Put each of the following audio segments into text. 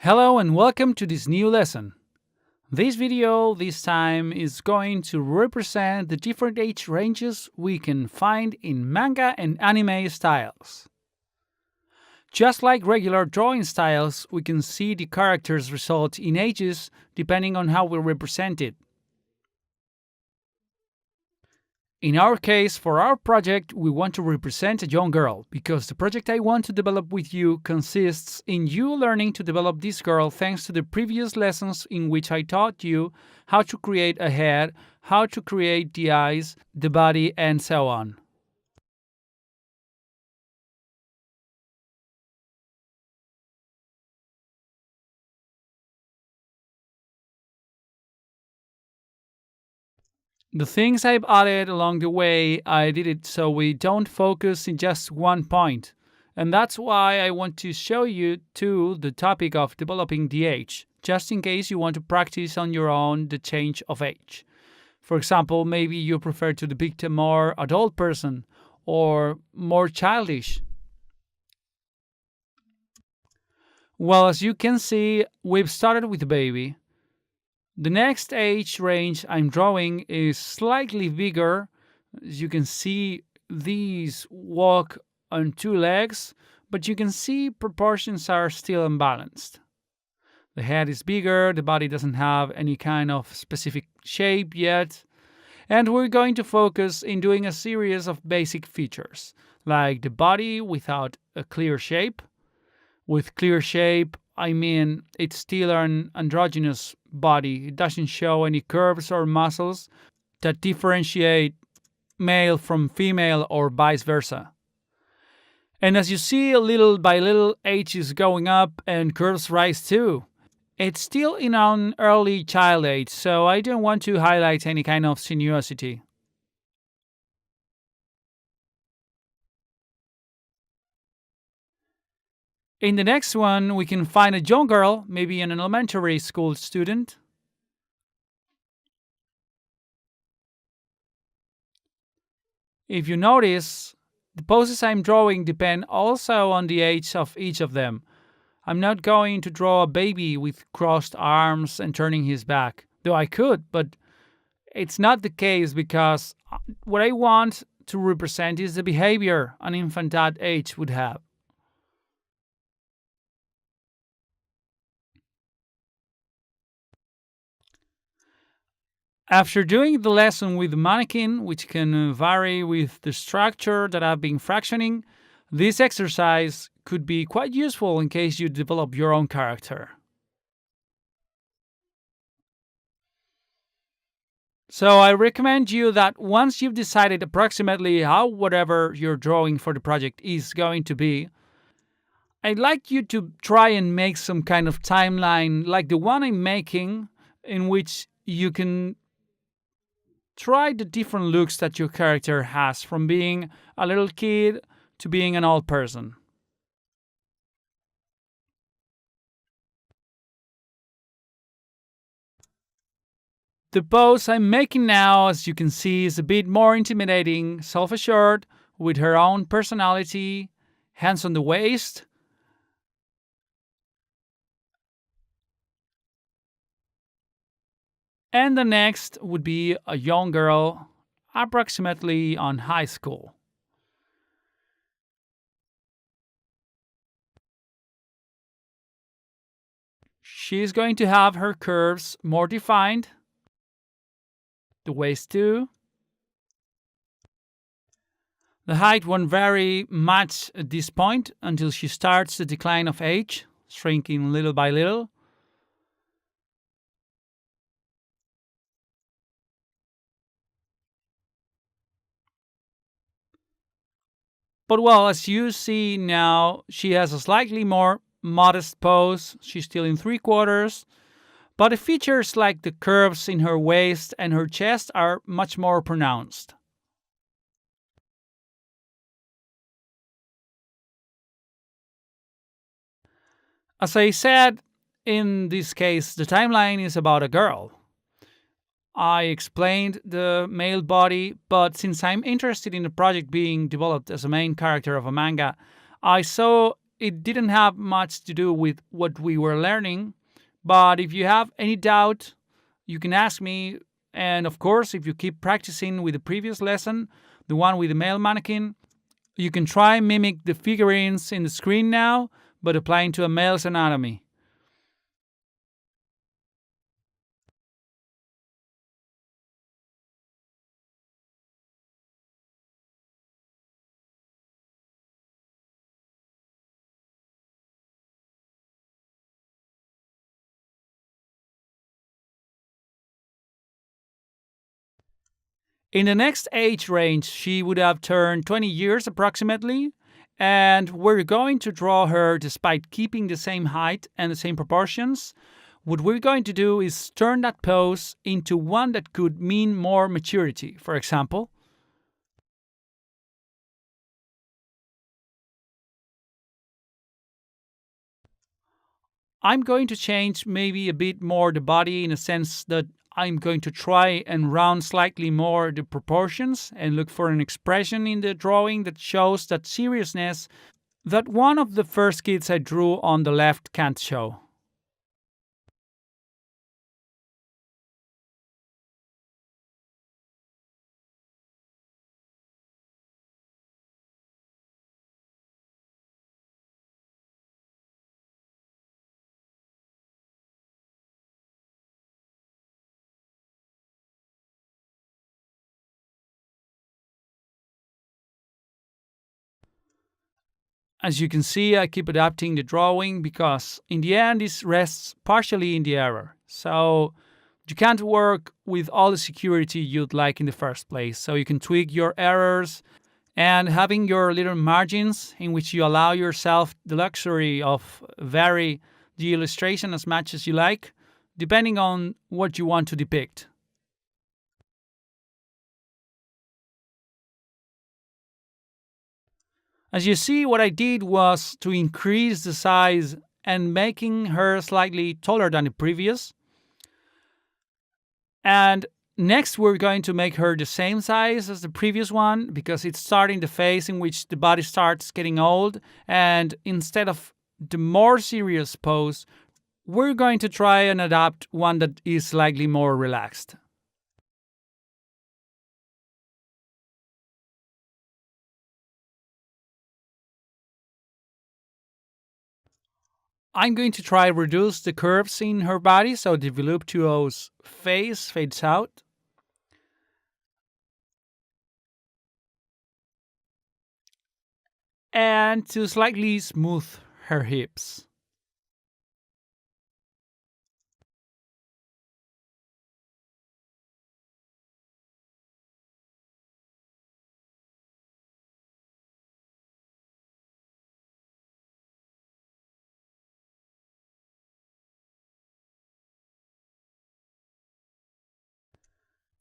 Hello and welcome to this new lesson. This video this time is going to represent the different age ranges we can find in manga and anime styles. Just like regular drawing styles, we can see the characters result in ages depending on how we represent it. In our case, for our project, we want to represent a young girl because the project I want to develop with you consists in you learning to develop this girl thanks to the previous lessons in which I taught you how to create a head, how to create the eyes, the body, and so on. The things I've added along the way, I did it so we don't focus in just one point. And that's why I want to show you too the topic of developing the age, just in case you want to practice on your own the change of age. For example, maybe you prefer to depict a more adult person or more childish. Well, as you can see, we've started with a baby. The next age range I'm drawing is slightly bigger. As you can see, these walk on two legs, but you can see proportions are still unbalanced. The head is bigger, the body doesn't have any kind of specific shape yet, and we're going to focus in doing a series of basic features, like the body without a clear shape. With clear shape, I mean it's still an androgynous body. It doesn't show any curves or muscles that differentiate male from female or vice versa. And as you see, little by little, age is going up and curves rise too. It's still in an early child age, so I don't want to highlight any kind of sinuosity. In the next one, we can find a young girl, maybe an elementary school student. If you notice, the poses I'm drawing depend also on the age of each of them. I'm not going to draw a baby with crossed arms and turning his back, though I could, but it's not the case because what I want to represent is the behavior an infant that age would have. After doing the lesson with the mannequin, which can vary with the structure that I've been fractioning, this exercise could be quite useful in case you develop your own character. So I recommend you that once you've decided approximately how whatever you're drawing for the project is going to be, I'd like you to try and make some kind of timeline like the one I'm making, in which you can try the different looks that your character has from being a little kid to being an old person. The pose I'm making now, as you can see, is a bit more intimidating, self assured, with her own personality, hands on the waist. And the next would be a young girl, approximately on high school. She's going to have her curves more defined, the waist too. The height won't vary much at this point until she starts the decline of age, shrinking little by little. But well, as you see now, she has a slightly more modest pose. She's still in three quarters, but the features like the curves in her waist and her chest are much more pronounced. As I said, in this case, the timeline is about a girl. I explained the male body, but since I'm interested in the project being developed as a main character of a manga, I saw it didn't have much to do with what we were learning. But if you have any doubt, you can ask me. And of course, if you keep practicing with the previous lesson, the one with the male mannequin, you can try mimic the figurines in the screen now, but applying to a male's anatomy. In the next age range, she would have turned 20 years approximately, and we're going to draw her despite keeping the same height and the same proportions. What we're going to do is turn that pose into one that could mean more maturity. For example, I'm going to change maybe a bit more the body in a sense that I'm going to try and round slightly more the proportions and look for an expression in the drawing that shows that seriousness that one of the first kids I drew on the left can't show. As you can see, I keep adapting the drawing because in the end this rests partially in the error. So you can't work with all the security you'd like in the first place. So you can tweak your errors and having your little margins in which you allow yourself the luxury of vary the illustration as much as you like, depending on what you want to depict. As you see, what I did was to increase the size and making her slightly taller than the previous. And next, we're going to make her the same size as the previous one because it's starting the phase in which the body starts getting old. And instead of the more serious pose, we're going to try and adapt one that is slightly more relaxed. I'm going to try reduce the curves in her body so the voluptuous face fades out, and to slightly smooth her hips.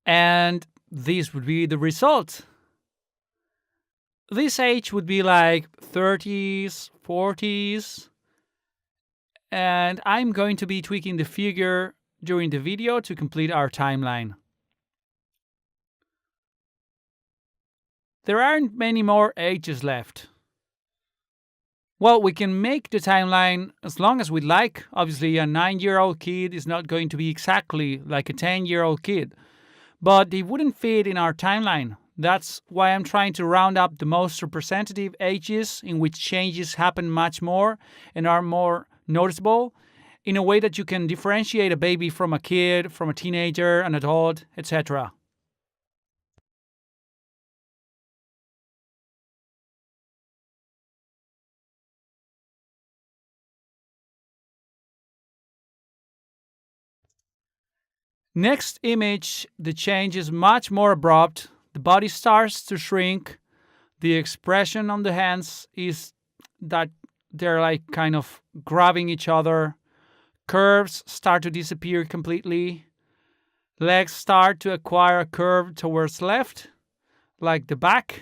And this would be the result. This age would be like 30s, 40s, and I'm going to be tweaking the figure during the video to complete our timeline. There aren't many more ages left. Well, we can make the timeline as long as we'd like. Obviously, a 9-year-old kid is not going to be exactly like a 10-year-old kid, but they wouldn't fit in our timeline. That's why I'm trying to round up the most representative ages in which changes happen much more and are more noticeable in a way that you can differentiate a baby from a kid, from a teenager, an adult, etc. Next image, the change is much more abrupt. The body starts to shrink. The expression on the hands is that they're like kind of grabbing each other. Curves start to disappear completely. Legs start to acquire a curve towards left, like the back.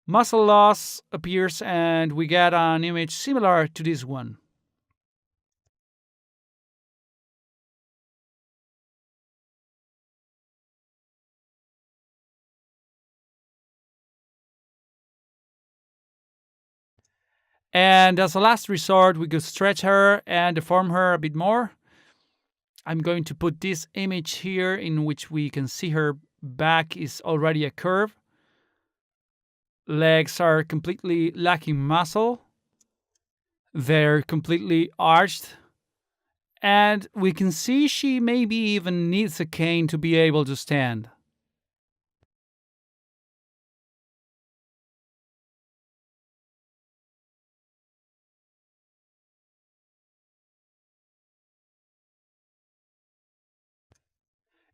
Muscle loss appears, and we get an image similar to this one. And as a last resort, we could stretch her and deform her a bit more. I'm going to put this image here in which we can see her back is already a curve. Legs are completely lacking muscle. They're completely arched. And we can see she maybe even needs a cane to be able to stand.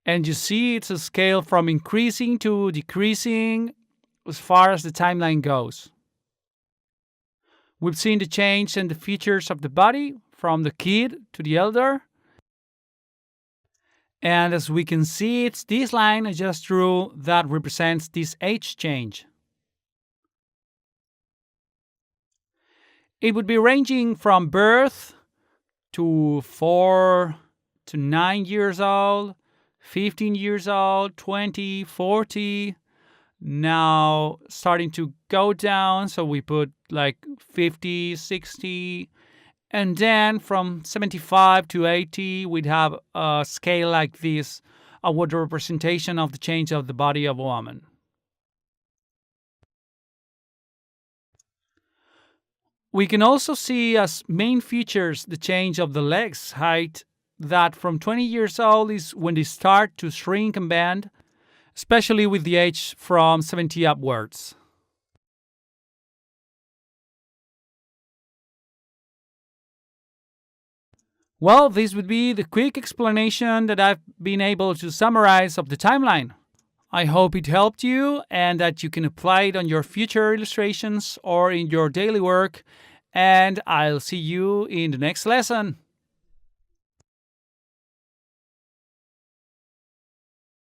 And you see it's a scale from increasing to decreasing as far as the timeline goes. We've seen the change in the features of the body from the kid to the elder. And as we can see, it's this line I just drew that represents this age change. It would be ranging from birth to 4 to 9 years old, 15 years old, 20, 40. Now starting to go down, so we put like 50, 60, and then from 75 to 80, we'd have a scale like this, with the representation of the change of the body of a woman. We can also see as main features the change of the legs height, that from 20 years old is when they start to shrink and bend, especially with the age from 70 upwards. Well, this would be the quick explanation that I've been able to summarize of the timeline. I hope it helped you and that you can apply it on your future illustrations or in your daily work. And I'll see you in the next lesson.